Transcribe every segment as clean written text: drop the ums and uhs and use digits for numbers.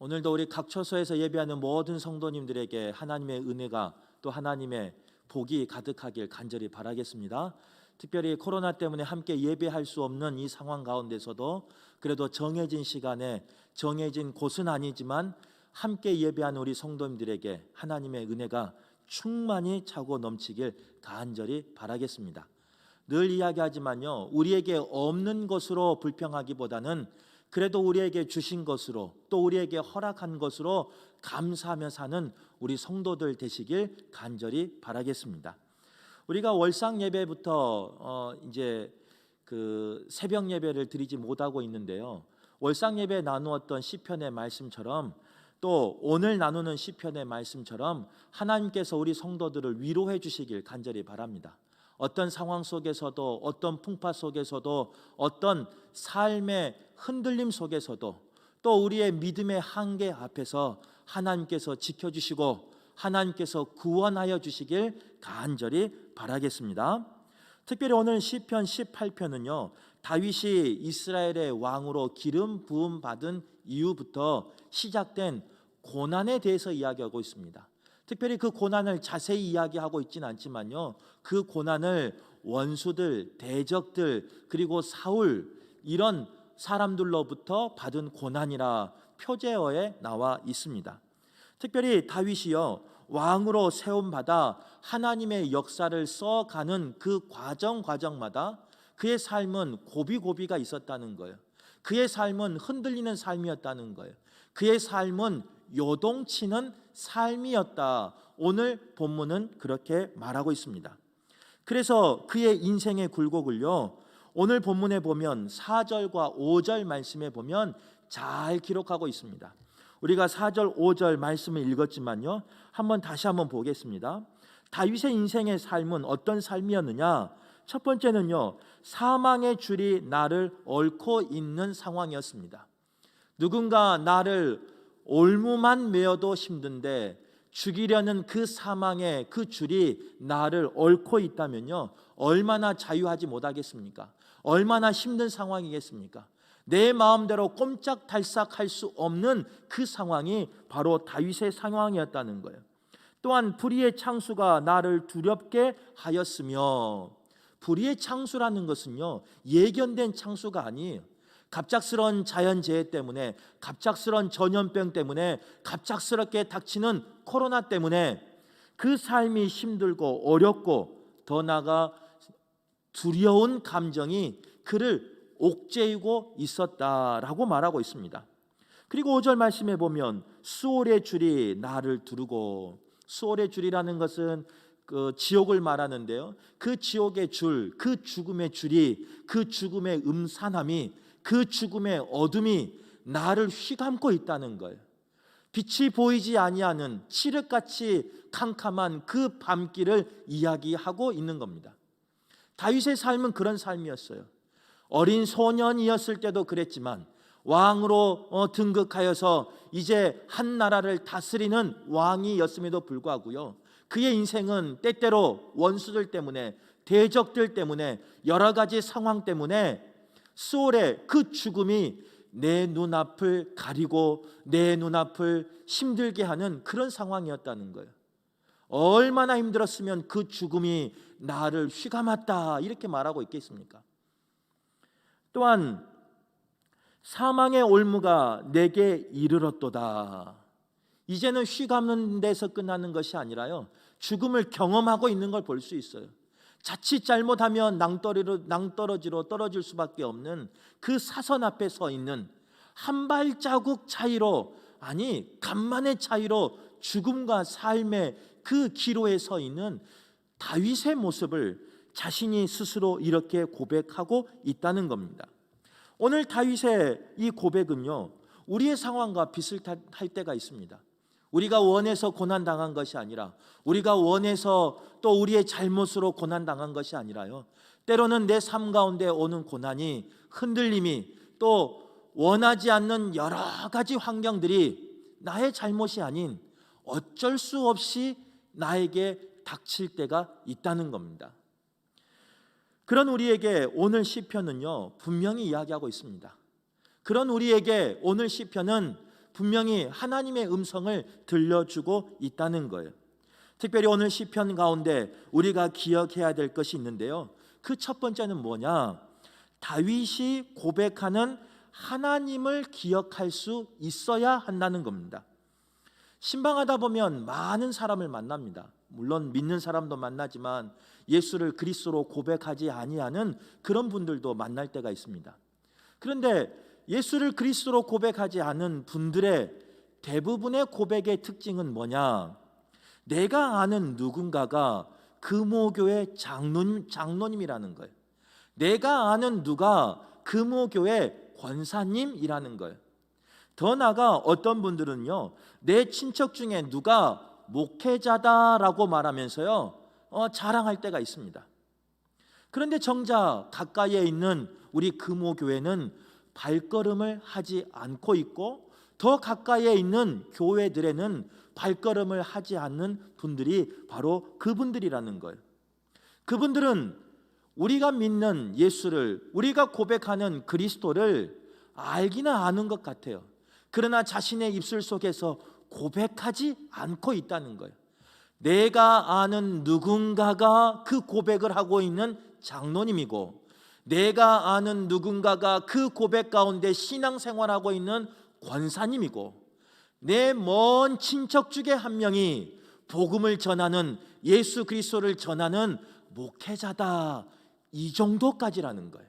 오늘도 우리 각 처소에서 예배하는 모든 성도님들에게 하나님의 은혜가 또 하나님의 복이 가득하길 간절히 바라겠습니다. 특별히 코로나 때문에 함께 예배할 수 없는 이 상황 가운데서도 그래도 정해진 시간에 정해진 곳은 아니지만 함께 예배하는 우리 성도님들에게 하나님의 은혜가 충만히 차고 넘치길 간절히 바라겠습니다. 늘 이야기하지만요, 우리에게 없는 것으로 불평하기보다는 그래도 우리에게 주신 것으로 또 우리에게 허락한 것으로 감사하며 사는 우리 성도들 되시길 간절히 바라겠습니다. 우리가 월상 예배부터 이제 그 새벽 예배를 드리지 못하고 있는데요. 월상 예배 나누었던 시편의 말씀처럼 또 오늘 나누는 시편의 말씀처럼 하나님께서 우리 성도들을 위로해 주시길 간절히 바랍니다. 어떤 상황 속에서도 어떤 풍파 속에서도 어떤 삶의 흔들림 속에서도 또 우리의 믿음의 한계 앞에서 하나님께서 지켜주시고 하나님께서 구원하여 주시길 간절히 바라겠습니다. 특별히 오늘 시편 18편은요 다윗이 이스라엘의 왕으로 기름 부음 받은 이후부터 시작된 고난에 대해서 이야기하고 있습니다. 특별히 그 고난을 자세히 이야기하고 있지는 않지만요 그 고난을 원수들, 대적들 그리고 사울 이런 사람들로부터 받은 고난이라 표제어에 나와 있습니다. 특별히 다윗이요 왕으로 세움받아 하나님의 역사를 써가는 그 과정마다 그의 삶은 고비고비가 있었다는 거예요. 그의 삶은 흔들리는 삶이었다는 거예요. 그의 삶은 요동치는 삶이었다. 오늘 본문은 그렇게 말하고 있습니다. 그래서 그의 인생의 굴곡을요 오늘 본문에 보면 4절과 5절 말씀에 보면 잘 기록하고 있습니다. 우리가 4절 5절 말씀을 읽었지만요 다시 한번 보겠습니다. 다윗의 인생의 삶은 어떤 삶이었느냐? 첫 번째는요 사망의 줄이 나를 얽고 있는 상황이었습니다. 누군가 나를 올무만 메어도 힘든데 죽이려는 그 사망의 그 줄이 나를 얽고 있다면요 얼마나 자유하지 못하겠습니까? 얼마나 힘든 상황이겠습니까? 내 마음대로 꼼짝달싹할 수 없는 그 상황이 바로 다윗의 상황이었다는 거예요. 또한 불의의 창수가 나를 두렵게 하였으며, 불의의 창수라는 것은요 예견된 창수가 아니에요. 갑작스러운 자연재해 때문에, 갑작스러운 전염병 때문에, 갑작스럽게 닥치는 코로나 때문에 그 삶이 힘들고 어렵고 더 나아가 두려운 감정이 그를 옥죄이고 있었다라고 말하고 있습니다. 그리고 5절 말씀에 보면 수월의 줄이 나를 두르고, 수월의 줄이라는 것은 그 지옥을 말하는데요 그 지옥의 줄, 그 죽음의 줄이, 그 죽음의 음산함이, 그 죽음의 어둠이 나를 휘감고 있다는 거예요. 빛이 보이지 아니하는 칠흑같이 캄캄한 그 밤길을 이야기하고 있는 겁니다. 다윗의 삶은 그런 삶이었어요. 어린 소년이었을 때도 그랬지만 왕으로 등극하여서 이제 한 나라를 다스리는 왕이었음에도 불구하고요 그의 인생은 때때로 원수들 때문에, 대적들 때문에, 여러 가지 상황 때문에 수월의 그 죽음이 내 눈앞을 가리고 내 눈앞을 힘들게 하는 그런 상황이었다는 거예요. 얼마나 힘들었으면 그 죽음이 나를 휘감았다 이렇게 말하고 있겠습니까? 또한 사망의 올무가 내게 이르렀도다. 이제는 휘감는 데서 끝나는 것이 아니라요 죽음을 경험하고 있는 걸 볼 수 있어요. 자칫 잘못하면 낭떠러지로 떨어질 수밖에 없는 그 사선 앞에 서 있는, 한 발자국 차이로, 아니 간만의 차이로 죽음과 삶의 그 기로에 서 있는 다윗의 모습을 자신이 스스로 이렇게 고백하고 있다는 겁니다. 오늘 다윗의 이 고백은요 우리의 상황과 비슷할 때가 있습니다. 우리가 원해서 고난당한 것이 아니라, 우리가 원해서 또 우리의 잘못으로 고난당한 것이 아니라요 때로는 내 삶 가운데 오는 고난이, 흔들림이, 또 원하지 않는 여러 가지 환경들이 나의 잘못이 아닌 어쩔 수 없이 나에게 닥칠 때가 있다는 겁니다. 그런 우리에게 오늘 시편은요 분명히 이야기하고 있습니다. 그런 우리에게 오늘 시편은 분명히 하나님의 음성을 들려주고 있다는 거예요. 특별히 오늘 시편 가운데 우리가 기억해야 될 것이 있는데요, 그 첫 번째는 뭐냐? 다윗이 고백하는 하나님을 기억할 수 있어야 한다는 겁니다. 신방하다 보면 많은 사람을 만납니다. 물론 믿는 사람도 만나지만 예수를 그리스도로 고백하지 아니하는 그런 분들도 만날 때가 있습니다. 그런데 예수를 그리스도로 고백하지 않은 분들의 대부분의 고백의 특징은 뭐냐? 내가 아는 누군가가 금호교회 장로님이라는 거예요. 내가 아는 누가 금호교회 권사님이라는 거예요. 더 나아가 어떤 분들은요, 내 친척 중에 누가 목회자다라고 말하면서요 자랑할 때가 있습니다. 그런데 정작 가까이에 있는 우리 금호교회는 발걸음을 하지 않고 있고, 더 가까이에 있는 교회들에는 발걸음을 하지 않는 분들이 바로 그분들이라는 거예요. 그분들은 우리가 믿는 예수를, 우리가 고백하는 그리스도를 알기는 아는 것 같아요. 그러나 자신의 입술 속에서 고백하지 않고 있다는 거예요. 내가 아는 누군가가 그 고백을 하고 있는 장로님이고, 내가 아는 누군가가 그 고백 가운데 신앙생활하고 있는 권사님이고, 내 먼 친척 중에 한 명이 복음을 전하는, 예수 그리스도를 전하는 목회자다, 이 정도까지라는 거예요.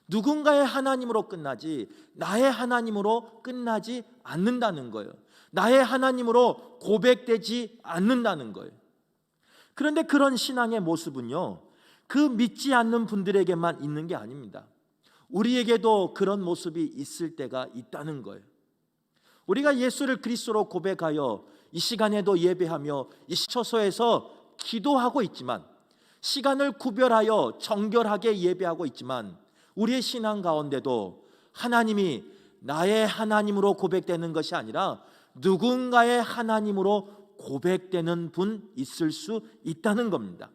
누군가의 하나님으로 끝나지 나의 하나님으로 끝나지 않는다는 거예요. 나의 하나님으로 고백되지 않는다는 거예요. 그런데 그런 신앙의 모습은요, 그 믿지 않는 분들에게만 있는 게 아닙니다. 우리에게도 그런 모습이 있을 때가 있다는 거예요. 우리가 예수를 그리스도로 고백하여 이 시간에도 예배하며 이 처소에서 기도하고 있지만, 시간을 구별하여 정결하게 예배하고 있지만, 우리의 신앙 가운데도 하나님이 나의 하나님으로 고백되는 것이 아니라 누군가의 하나님으로 고백되는 분 있을 수 있다는 겁니다.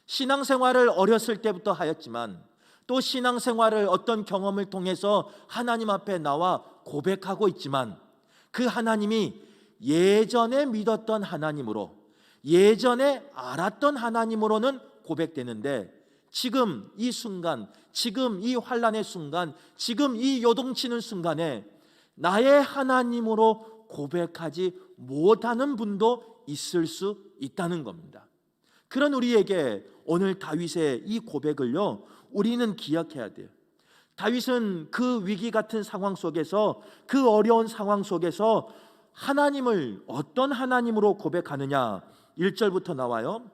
신앙생활을 어렸을 때부터 하였지만, 또 신앙생활을 어떤 경험을 통해서 하나님 앞에 나와 고백하고 있지만, 그 하나님이 예전에 믿었던 하나님으로, 예전에 알았던 하나님으로는 고백되는데, 지금 이 순간, 지금 이 환난의 순간, 지금 이 요동치는 순간에 나의 하나님으로 고백하지 못하는 분도 있을 수 있다는 겁니다. 그런 우리에게 오늘 다윗의 이 고백을요, 우리는 기억해야 돼요. 다윗은 그 위기 같은 상황 속에서, 그 어려운 상황 속에서 하나님을 어떤 하나님으로 고백하느냐? 1절부터 나와요.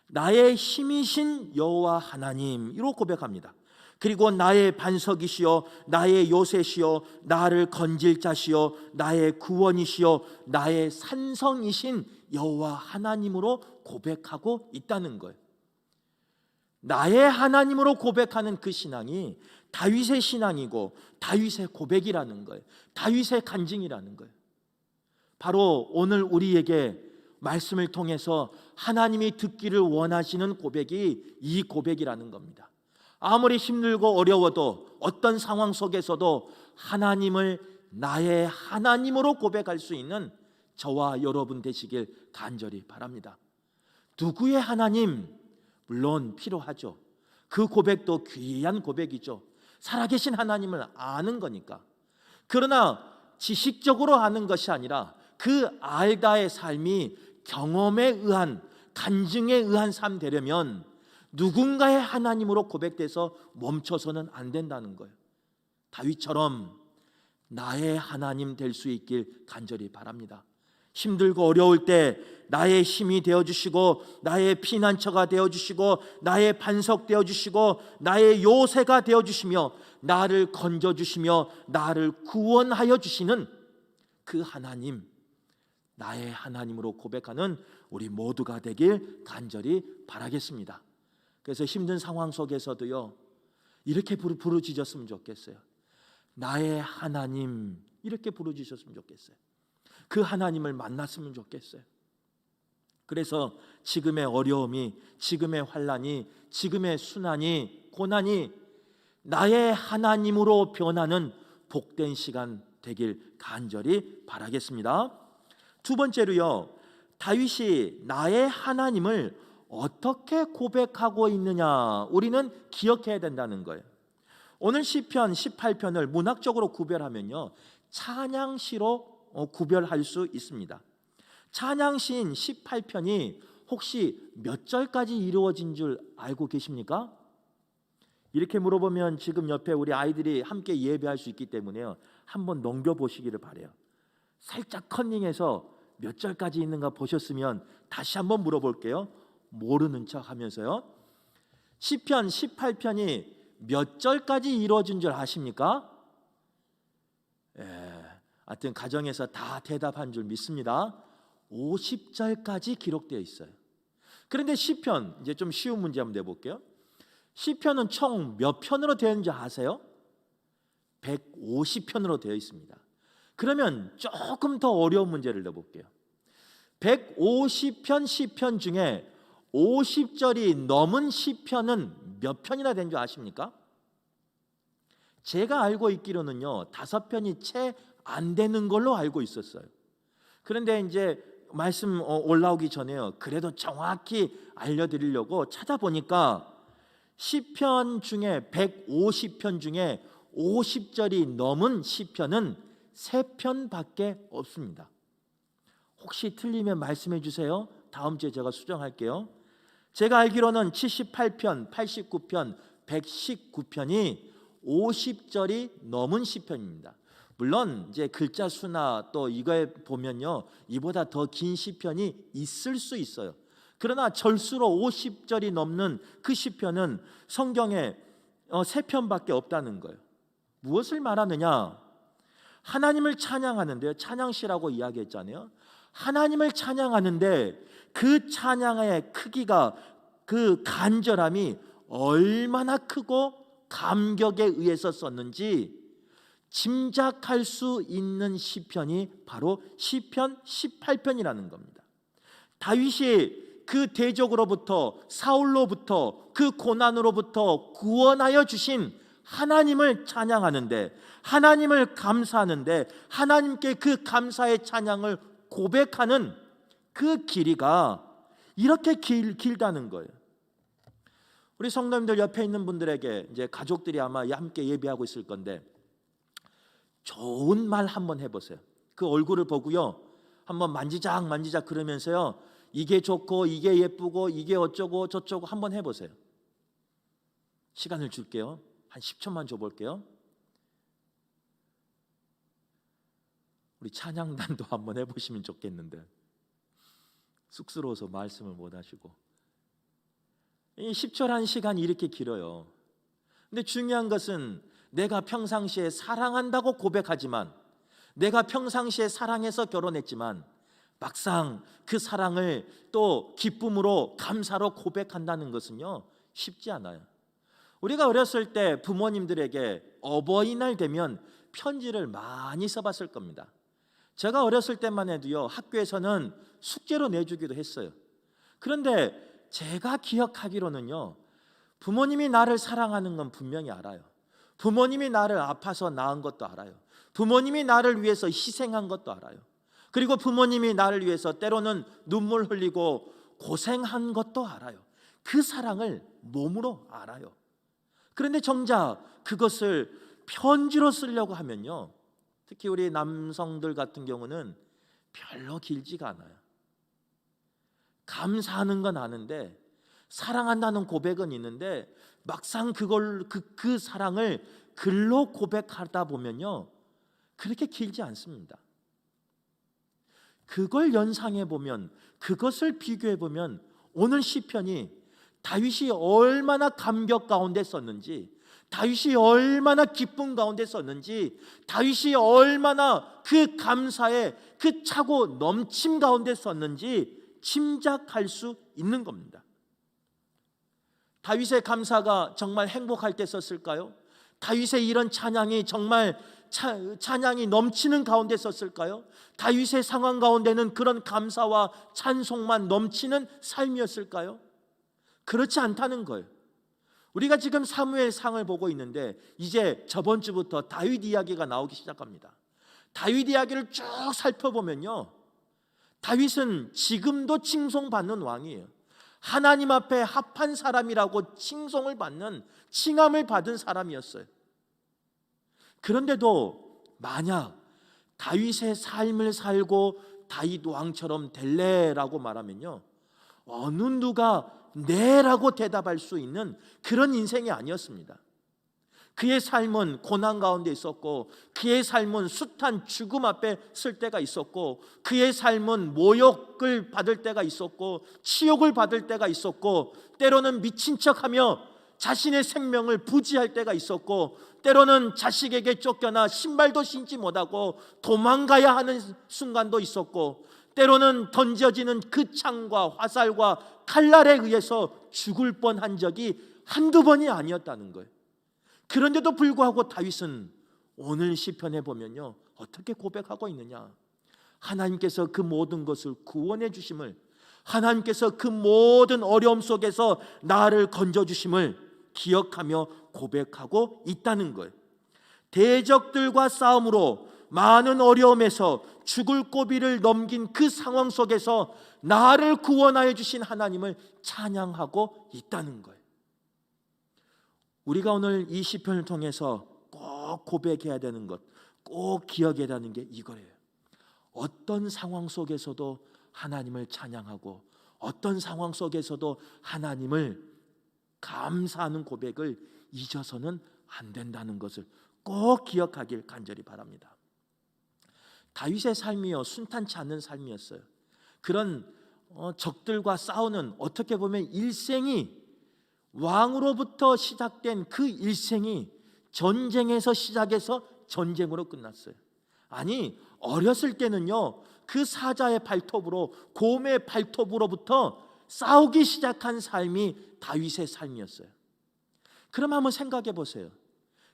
나의 힘이신 여호와 하나님으로 고백합니다. 그리고 나의 반석이시여, 나의 요새시여, 나를 건질 자시여, 나의 구원이시여, 나의 산성이신 여호와 하나님으로 고백하고 있다는 거예요. 나의 하나님으로 고백하는 그 신앙이 다윗의 신앙이고 다윗의 고백이라는 거예요. 다윗의 간증이라는 거예요. 바로 오늘 우리에게 말씀을 통해서 하나님이 듣기를 원하시는 고백이 이 고백이라는 겁니다. 아무리 힘들고 어려워도, 어떤 상황 속에서도 하나님을 나의 하나님으로 고백할 수 있는 저와 여러분 되시길 간절히 바랍니다. 누구의 하나님? 물론 필요하죠. 그 고백도 귀한 고백이죠. 살아계신 하나님을 아는 거니까. 그러나 지식적으로 아는 것이 아니라 그 알다의 삶이 경험에 의한, 간증에 의한 삶 되려면 누군가의 하나님으로 고백돼서 멈춰서는 안 된다는 거예요. 다윗처럼 나의 하나님 될 수 있길 간절히 바랍니다. 힘들고 어려울 때 나의 힘이 되어주시고, 나의 피난처가 되어주시고, 나의 반석 되어주시고, 나의 요새가 되어주시며, 나를 건져주시며 나를 구원하여 주시는 그 하나님, 나의 하나님으로 고백하는 우리 모두가 되길 간절히 바라겠습니다. 그래서 힘든 상황 속에서도요, 이렇게 부르짖었으면 좋겠어요. 나의 하나님, 이렇게 부르짖었으면 좋겠어요. 그 하나님을 만났으면 좋겠어요. 그래서 지금의 어려움이, 지금의 환난이, 지금의 순환이, 고난이 나의 하나님으로 변하는 복된 시간 되길 간절히 바라겠습니다. 두 번째로요, 다윗이 나의 하나님을 어떻게 고백하고 있느냐 우리는 기억해야 된다는 거예요. 오늘 시편 18편을 문학적으로 구별하면요, 찬양시로 구별할 수 있습니다. 찬양시인 18편이 혹시 몇 절까지 이루어진 줄 알고 계십니까? 이렇게 물어보면 지금 옆에 우리 아이들이 함께 예배할 수 있기 때문에요, 한번 넘겨보시기를 바라요. 살짝 컨닝해서 몇 절까지 있는가 보셨으면 다시 한번 물어볼게요. 모르는 척 하면서요. 시편 18편이 몇 절까지 이루어진 줄 아십니까? 하여튼 가정에서 다 대답한 줄 믿습니다. 50절까지 기록되어 있어요. 그런데 시편, 이제 좀 쉬운 문제 한번 내볼게요. 시편은 총 몇 편으로 되어 있는지 아세요? 150편으로 되어 있습니다. 그러면 조금 더 어려운 문제를 내볼게요. 150편 시편 중에 50절이 넘은 시편은 몇 편이나 된 줄 아십니까? 제가 알고 있기로는요, 5편이 채 안 되는 걸로 알고 있었어요. 그런데 이제 말씀 올라오기 전에요, 그래도 정확히 알려드리려고 찾아보니까 시편 중에 150편 중에 50절이 넘은 시편은 3편밖에 없습니다. 혹시 틀리면 말씀해 주세요. 다음 주에 제가 수정할게요. 제가 알기로는 78편, 89편, 119편이 50절이 넘은 시편입니다. 물론 이제 글자 수나 또 이거에 보면요, 이보다 더 긴 시편이 있을 수 있어요. 그러나 절수로 50절이 넘는 그 시편은 성경에 3편밖에 없다는 거예요. 무엇을 말하느냐? 하나님을 찬양하는데요, 찬양시라고 이야기했잖아요. 하나님을 찬양하는데 그 찬양의 크기가, 그 간절함이 얼마나 크고 감격에 의해서 썼는지 짐작할 수 있는 시편이 바로 시편 18편이라는 겁니다. 다윗이 그 대적으로부터, 사울로부터, 그 고난으로부터 구원하여 주신 하나님을 찬양하는데, 하나님을 감사하는데, 하나님께 그 감사의 찬양을 고백하는 그 길이가 이렇게 길다는 거예요. 우리 성도님들 옆에 있는 분들에게, 이제 가족들이 아마 함께 예배하고 있을 건데, 좋은 말 한번 해보세요. 그 얼굴을 보고요, 한번 만지작 그러면서요, 이게 좋고 이게 예쁘고 이게 어쩌고 저쩌고 한번 해보세요. 시간을 줄게요. 한 10초만 줘볼게요. 우리 찬양단도 한번 해보시면 좋겠는데 쑥스러워서 말씀을 못 하시고, 이 10초라는 시간이 이렇게 길어요. 근데 중요한 것은 내가 평상시에 사랑한다고 고백하지만, 내가 평상시에 사랑해서 결혼했지만 막상 그 사랑을 또 기쁨으로, 감사로 고백한다는 것은요, 쉽지 않아요. 우리가 어렸을 때 부모님들에게 어버이날 되면 편지를 많이 써봤을 겁니다. 제가 어렸을 때만 해도요, 학교에서는 숙제로 내주기도 했어요. 그런데 제가 기억하기로는요, 부모님이 나를 사랑하는 건 분명히 알아요. 부모님이 나를 아파서 낳은 것도 알아요. 부모님이 나를 위해서 희생한 것도 알아요. 그리고 부모님이 나를 위해서 때로는 눈물 흘리고 고생한 것도 알아요. 그 사랑을 몸으로 알아요. 그런데 정작 그것을 편지로 쓰려고 하면요, 특히 우리 남성들 같은 경우는 별로 길지가 않아요. 감사하는 건 아는데, 사랑한다는 고백은 있는데, 막상 그 사랑을 글로 고백하다 보면요, 그렇게 길지 않습니다. 그걸 연상해 보면, 그것을 비교해 보면 오늘 시편이 다윗이 얼마나 감격 가운데 썼는지, 다윗이 얼마나 기쁨 가운데 썼는지, 다윗이 얼마나 그 감사에 그 차고 넘침 가운데 썼는지 짐작할 수 있는 겁니다. 다윗의 감사가 정말 행복할 때 썼을까요? 다윗의 이런 찬양이 정말 찬양이 넘치는 가운데 썼을까요? 다윗의 상황 가운데는 그런 감사와 찬송만 넘치는 삶이었을까요? 그렇지 않다는 거예요. 우리가 지금 사무엘상을 보고 있는데, 이제 저번 주부터 다윗 이야기가 나오기 시작합니다. 다윗 이야기를 쭉 살펴보면요, 다윗은 지금도 칭송받는 왕이에요. 하나님 앞에 합한 사람이라고 칭송을 받는, 칭함을 받은 사람이었어요. 그런데도 만약 다윗의 삶을 살고 다윗 왕처럼 될래라고 말하면요, 어느 누가 네라고 대답할 수 있는 그런 인생이 아니었습니다. 그의 삶은 고난 가운데 있었고, 그의 삶은 숱한 죽음 앞에 설 때가 있었고, 그의 삶은 모욕을 받을 때가 있었고, 치욕을 받을 때가 있었고, 때로는 미친 척하며 자신의 생명을 부지할 때가 있었고, 때로는 자식에게 쫓겨나 신발도 신지 못하고 도망가야 하는 순간도 있었고, 때로는 던져지는 그 창과 화살과 칼날에 의해서 죽을 뻔한 적이 한두 번이 아니었다는 거예요. 그런데도 불구하고 다윗은 오늘 시편에 보면요, 어떻게 고백하고 있느냐? 하나님께서 그 모든 것을 구원해 주심을, 하나님께서 그 모든 어려움 속에서 나를 건져 주심을 기억하며 고백하고 있다는 거예요. 대적들과 싸움으로 많은 어려움에서 죽을 고비를 넘긴 그 상황 속에서 나를 구원하여 주신 하나님을 찬양하고 있다는 거예요. 우리가 오늘 이 시편을 통해서 꼭 고백해야 되는 것, 꼭 기억해야 하는 게 이거예요. 어떤 상황 속에서도 하나님을 찬양하고, 어떤 상황 속에서도 하나님을 감사하는 고백을 잊어서는 안 된다는 것을 꼭 기억하길 간절히 바랍니다. 다윗의 삶이요, 순탄치 않는 삶이었어요. 그런 적들과 싸우는, 어떻게 보면 일생이, 왕으로부터 시작된 그 일생이 전쟁에서 시작해서 전쟁으로 끝났어요. 아니, 어렸을 때는요, 그 사자의 발톱으로, 곰의 발톱으로부터 싸우기 시작한 삶이 다윗의 삶이었어요. 그럼 한번 생각해 보세요.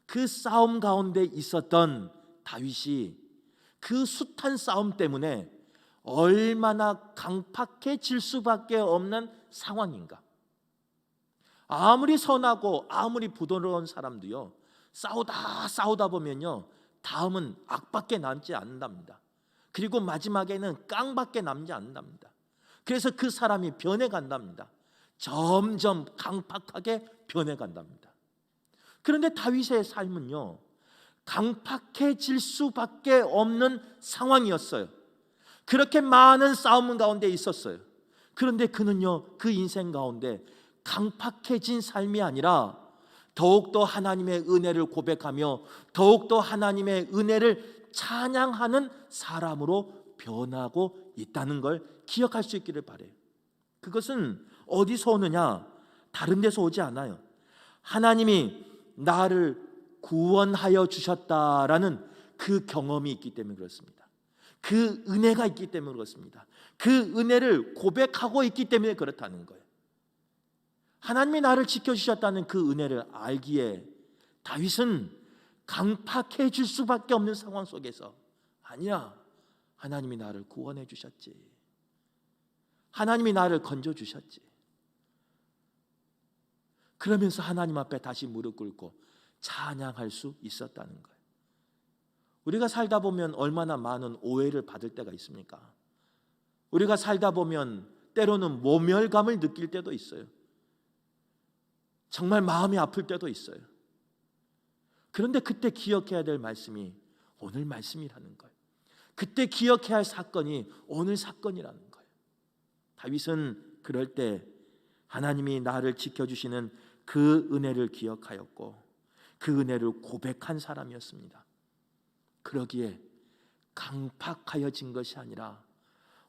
그 싸움 가운데 있었던 다윗이 그 숱한 싸움 때문에 얼마나 강팍해질 수밖에 없는 상황인가. 아무리 선하고 아무리 부드러운 사람도요, 싸우다 보면요, 다음은 악밖에 남지 않는답니다. 그리고 마지막에는 깡밖에 남지 않는답니다. 그래서 그 사람이 변해간답니다. 점점 강팍하게 변해간답니다. 그런데 다윗의 삶은요, 강팍해질 수밖에 없는 상황이었어요. 그렇게 많은 싸움 가운데 있었어요. 그런데 그는요, 그 인생 가운데 강팍해진 삶이 아니라 더욱더 하나님의 은혜를 고백하며 더욱더 하나님의 은혜를 찬양하는 사람으로 변하고 있다는 걸 기억할 수 있기를 바라요. 그것은 어디서 오느냐? 다른 데서 오지 않아요. 하나님이 나를 구원하여 주셨다라는 그 경험이 있기 때문에 그렇습니다. 그 은혜가 있기 때문에 그렇습니다. 그 은혜를 고백하고 있기 때문에 그렇다는 거예요. 하나님이 나를 지켜주셨다는 그 은혜를 알기에 다윗은 강팍해질 수밖에 없는 상황 속에서, 아니야, 하나님이 나를 구원해 주셨지, 하나님이 나를 건져 주셨지, 그러면서 하나님 앞에 다시 무릎 꿇고 찬양할 수 있었다는 거예요. 우리가 살다 보면 얼마나 많은 오해를 받을 때가 있습니까? 우리가 살다 보면 때로는 모멸감을 느낄 때도 있어요. 정말 마음이 아플 때도 있어요. 그런데 그때 기억해야 될 말씀이 오늘 말씀이라는 거예요. 그때 기억해야 할 사건이 오늘 사건이라는 거예요. 다윗은 그럴 때 하나님이 나를 지켜주시는 그 은혜를 기억하였고 그 은혜를 고백한 사람이었습니다. 그러기에 강팍하여진 것이 아니라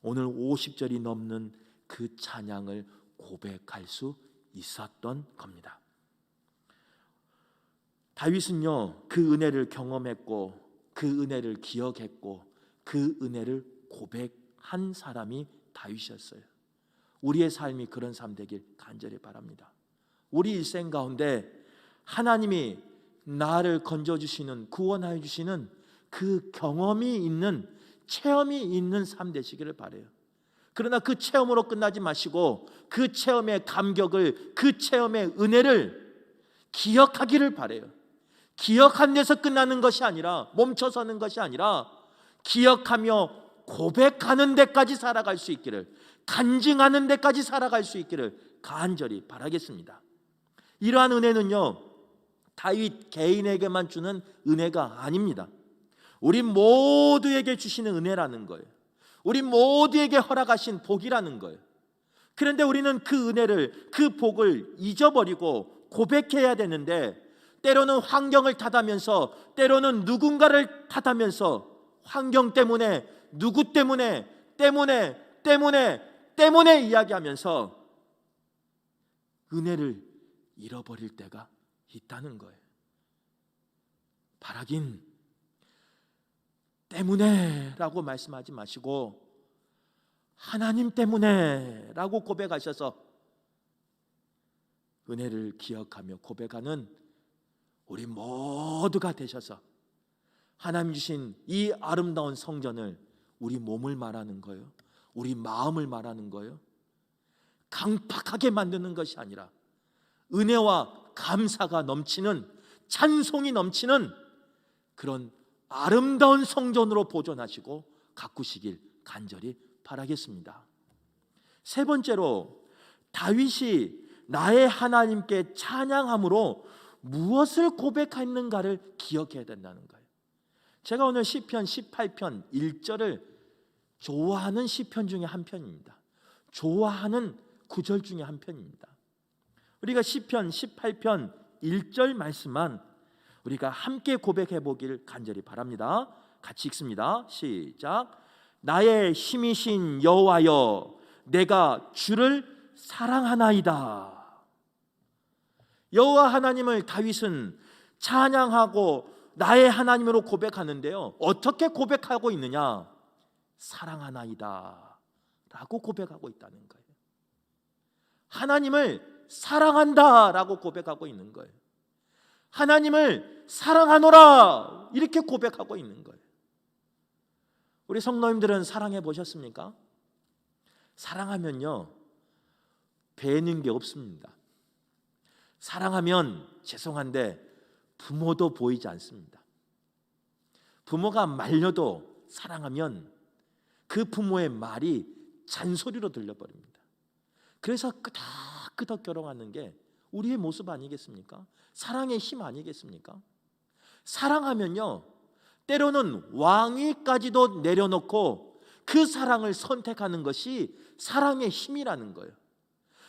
오늘 50절이 넘는 그 찬양을 고백할 수 있었던 겁니다. 다윗은요, 그 은혜를 경험했고 그 은혜를 기억했고 그 은혜를 고백한 사람이 다윗이었어요. 우리의 삶이 그런 삶 되길 간절히 바랍니다. 우리 일생 가운데 하나님이 나를 건져주시는, 구원하여 주시는 그 경험이 있는, 체험이 있는 삶 되시기를 바라요. 그러나 그 체험으로 끝나지 마시고 그 체험의 감격을, 그 체험의 은혜를 기억하기를 바라요. 기억한 데서 끝나는 것이 아니라, 멈춰서는 것이 아니라 기억하며 고백하는 데까지 살아갈 수 있기를, 간증하는 데까지 살아갈 수 있기를 간절히 바라겠습니다. 이러한 은혜는요, 다윗 개인에게만 주는 은혜가 아닙니다. 우리 모두에게 주시는 은혜라는 거예요. 우리 모두에게 허락하신 복이라는 거예요. 그런데 우리는 그 은혜를, 그 복을 잊어버리고 고백해야 되는데, 때로는 환경을 탓하면서, 때로는 누군가를 탓하면서, 환경 때문에, 누구 때문에 이야기하면서 은혜를 잃어버릴 때가 있다는 거예요. 바라긴 때문에 라고 말씀하지 마시고 하나님 때문에 라고 고백하셔서 은혜를 기억하며 고백하는 우리 모두가 되셔서 하나님 주신 이 아름다운 성전을, 우리 몸을 말하는 거예요, 우리 마음을 말하는 거예요, 강팍하게 만드는 것이 아니라 은혜와 감사가 넘치는, 찬송이 넘치는 그런 아름다운 성전으로 보존하시고 가꾸시길 간절히 바라겠습니다. 세 번째로, 다윗이 나의 하나님께 찬양함으로 무엇을 고백했는가를 기억해야 된다는 거예요. 제가 오늘 시편 18편 1절을 좋아하는 시편 중에 한 편입니다. 좋아하는 구절 중에 한 편입니다. 우리가 시편 18편 1절 말씀만 우리가 함께 고백해 보기를 간절히 바랍니다. 같이 읽습니다. 시작. 나의 힘이신 여호와여, 내가 주를 사랑하나이다. 여호와 하나님을 다윗은 찬양하고 나의 하나님으로 고백하는데요, 어떻게 고백하고 있느냐? 사랑하나이다 라고 고백하고 있다는 거예요. 하나님을 사랑한다 라고 고백하고 있는 거예요. 하나님을 사랑하노라 이렇게 고백하고 있는 거예요. 우리 성도님들은 사랑해 보셨습니까? 사랑하면요, 배는 게 없습니다. 사랑하면 죄송한데 부모도 보이지 않습니다. 부모가 말려도 사랑하면 그 부모의 말이 잔소리로 들려버립니다. 그래서 끄덕끄덕 결혼하는 게 우리의 모습 아니겠습니까? 사랑의 힘 아니겠습니까? 사랑하면요, 때로는 왕위까지도 내려놓고 그 사랑을 선택하는 것이 사랑의 힘이라는 거예요.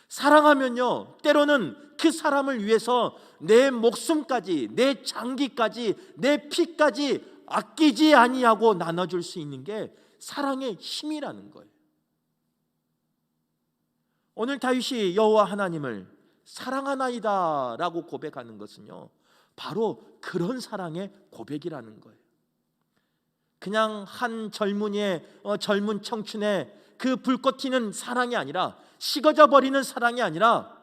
사랑하면요, 때로는 그 사람을 위해서 내 목숨까지, 내 장기까지, 내 피까지 아끼지 아니하고 나눠줄 수 있는 게 사랑의 힘이라는 거예요. 오늘 다윗이 여호와 하나님을 사랑하나이다 라고 고백하는 것은요, 바로 그런 사랑의 고백이라는 거예요. 그냥 한 젊은이의 젊은 청춘의 그 불꽃 튀는 사랑이 아니라, 식어져 버리는 사랑이 아니라,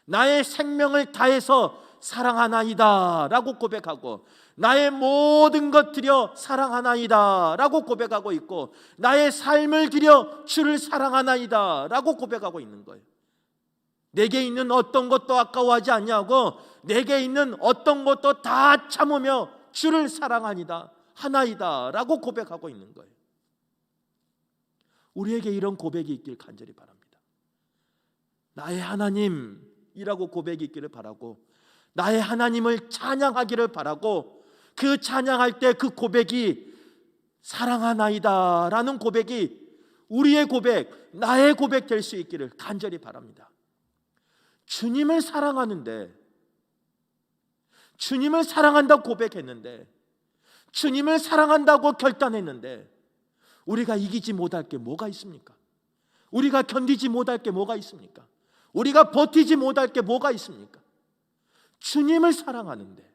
나의 생명을 다해서 사랑하나이다 라고 고백하고, 나의 모든 것 드려 사랑하나이다 라고 고백하고 있고, 나의 삶을 드려 주를 사랑하나이다 라고 고백하고 있는 거예요. 내게 있는 어떤 것도 아까워하지 않냐고, 내게 있는 어떤 것도 다 참으며 주를 사랑하니다 하나이다 라고 고백하고 있는 거예요. 우리에게 이런 고백이 있길 간절히 바랍니다. 나의 하나님이라고 고백이 있기를 바라고, 나의 하나님을 찬양하기를 바라고, 그 찬양할 때 그 고백이 사랑하나이다 라는 고백이 우리의 고백, 나의 고백 될 수 있기를 간절히 바랍니다. 주님을 사랑하는데, 주님을 사랑한다고 고백했는데, 주님을 사랑한다고 결단했는데, 우리가 이기지 못할 게 뭐가 있습니까? 우리가 견디지 못할 게 뭐가 있습니까? 우리가 버티지 못할 게 뭐가 있습니까? 주님을 사랑하는데,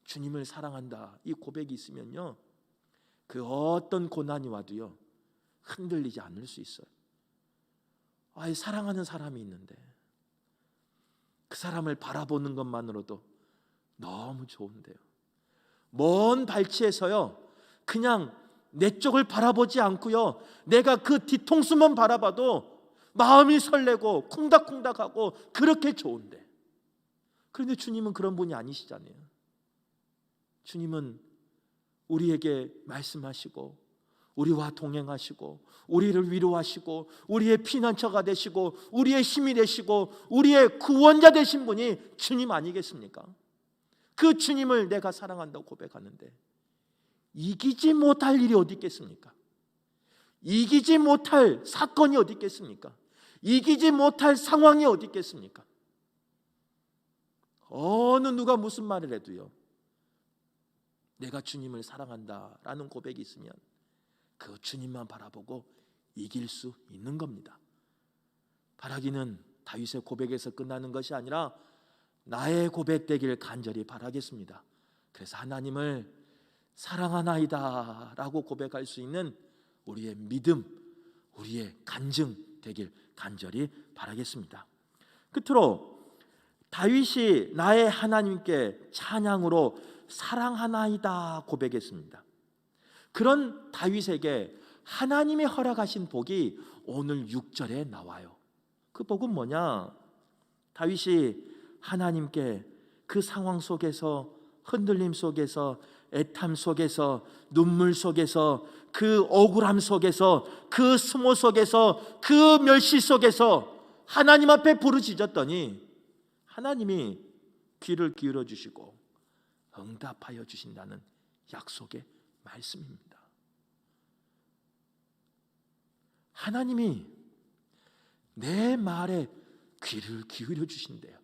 주님을 사랑한다 이 고백이 있으면요, 그 어떤 고난이 와도요 흔들리지 않을 수 있어요. 사랑하는 사람이 있는데 그 사람을 바라보는 것만으로도 너무 좋은데요, 먼 발치에서요 그냥 내 쪽을 바라보지 않고요, 내가 그 뒤통수만 바라봐도 마음이 설레고 콩닥콩닥하고 그렇게 좋은데, 그런데 주님은 그런 분이 아니시잖아요. 주님은 우리에게 말씀하시고 우리와 동행하시고 우리를 위로하시고 우리의 피난처가 되시고 우리의 힘이 되시고 우리의 구원자 되신 분이 주님 아니겠습니까? 그 주님을 내가 사랑한다고 고백하는데 이기지 못할 일이 어디 있겠습니까? 이기지 못할 사건이 어디 있겠습니까? 이기지 못할 상황이 어디 있겠습니까? 어느 누가 무슨 말을 해도요, 내가 주님을 사랑한다라는 고백이 있으면 그 주님만 바라보고 이길 수 있는 겁니다. 바라기는 다윗의 고백에서 끝나는 것이 아니라 나의 고백되길 간절히 바라겠습니다. 그래서 하나님을 사랑하나이다 라고 고백할 수 있는 우리의 믿음, 우리의 간증 되길 간절히 바라겠습니다. 끝으로 다윗이 나의 하나님께 찬양으로 사랑하나이다 고백했습니다. 그런 다윗에게 하나님이 허락하신 복이 오늘 6절에 나와요. 그 복은 뭐냐? 다윗이 하나님께 그 상황 속에서, 흔들림 속에서, 애탐 속에서, 눈물 속에서, 그 억울함 속에서, 그 수모 속에서, 그 멸시 속에서 하나님 앞에 부르짖었더니 하나님이 귀를 기울여 주시고 응답하여 주신다는 약속의 말씀입니다. 하나님이 내 말에 귀를 기울여 주신대요.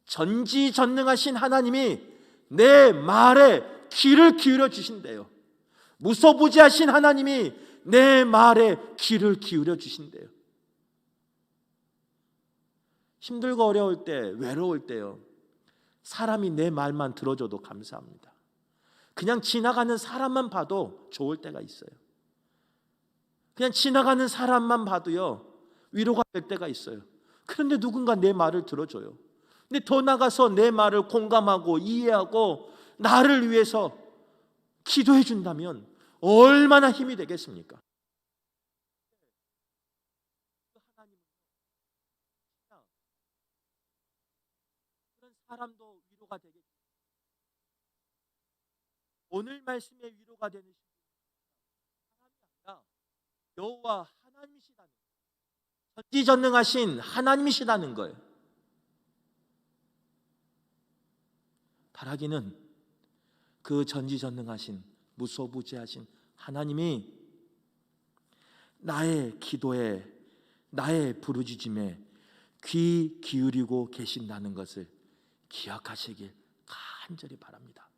전지전능하신 하나님이 내 말에 귀를 기울여 주신대요. 무소부지하신 하나님이 내 말에 귀를 기울여 주신대요. 힘들고 어려울 때, 외로울 때요, 사람이 내 말만 들어줘도 감사합니다. 그냥 지나가는 사람만 봐도 좋을 때가 있어요. 그냥 지나가는 사람만 봐도요, 위로가 될 때가 있어요. 그런데 누군가 내 말을 들어줘요. 근데 더 나가서 내 말을 공감하고 이해하고 나를 위해서 기도해 준다면 얼마나 힘이 되겠습니까? 그런 사람도 위로가 되겠죠. 오늘 말씀의 위로가 되는 사람이 아니라 여호와 하나님이시다는, 전지전능하신 하나님이시다는 거예요. 바라기는 그 전지전능하신 무소부지하신 하나님이 나의 기도에, 나의 부르짖음에 귀 기울이고 계신다는 것을 기억하시길 간절히 바랍니다.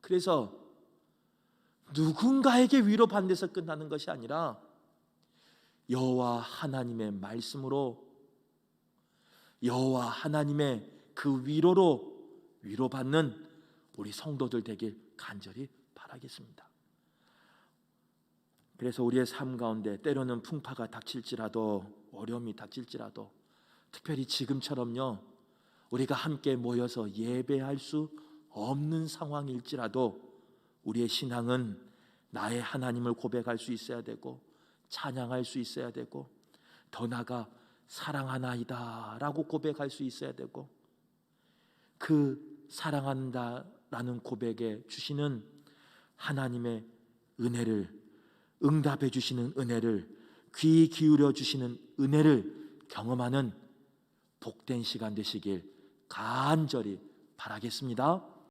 그래서 누군가에게 위로받는 데서 끝나는 것이 아니라 여호와 하나님의 말씀으로, 여호와 하나님의 그 위로로 위로받는 우리 성도들 되길 간절히 바라겠습니다. 그래서 우리의 삶 가운데 때로는 풍파가 닥칠지라도, 어려움이 닥칠지라도, 특별히 지금처럼요, 우리가 함께 모여서 예배할 수 없는 상황일지라도 우리의 신앙은 나의 하나님을 고백할 수 있어야 되고 찬양할 수 있어야 되고 더 나아가 사랑하나이다 라고 고백할 수 있어야 되고, 그 사랑한다라는 고백에 주시는 하나님의 은혜를, 응답해 주시는 은혜를, 귀 기울여 주시는 은혜를 경험하는 복된 시간 되시길 간절히 바라겠습니다.